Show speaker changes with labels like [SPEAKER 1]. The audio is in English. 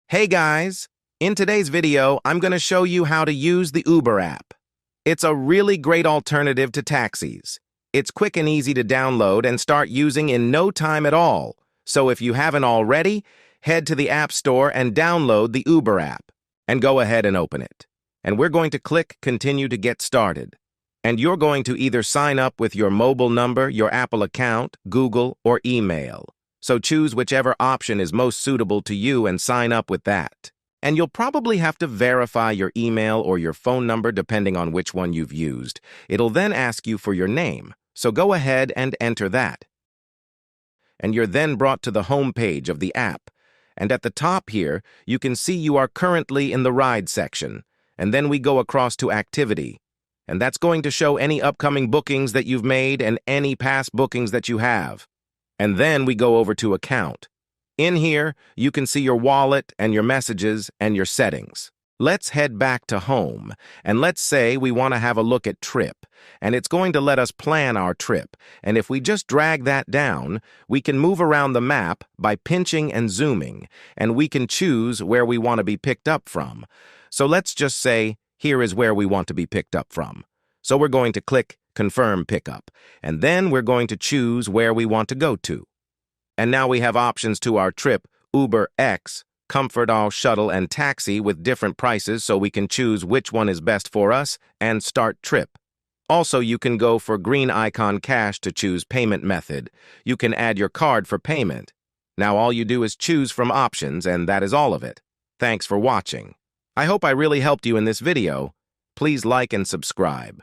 [SPEAKER 1] Hey guys! In today's video, I'm going to show you how to use the Uber app. It's a really great alternative to taxis. It's quick and easy to download and start using in no time at all. So if you haven't already, head to the App Store and download the Uber app. And go ahead and open it. And we're going to click Continue to get started. And you're going to either sign up with your mobile number, your Apple account, Google, or email. So choose whichever option is most suitable to you and sign up with that. And you'll probably have to verify your email or your phone number depending on which one you've used. It'll then ask you for your name, so go ahead and enter that. And you're then brought to the home page of the app. And at the top here, you can see you are currently in the ride section. And then we go across to activity. And that's going to show any upcoming bookings that you've made and any past bookings that you have. And then we go over to account. In here, you can see your wallet and your messages and your settings. Let's head back to home, and let's say we want to have a look at trip, and it's going to let us plan our trip. And if we just drag that down, we can move around the map by pinching and zooming, and we can choose where we want to be picked up from. So let's just say, here is where we want to be picked up from. So we're going to click Confirm Pickup, and then we're going to choose where we want to go to. And now we have options to our trip, Uber X, ComfortAll Shuttle, and Taxi with different prices so we can choose which one is best for us and start trip. Also, you can go for green icon cash to choose payment method. You can add your card for payment. Now all you do is choose from options, and that is all of it. Thanks for watching. I hope I really helped you in this video. Please like and subscribe.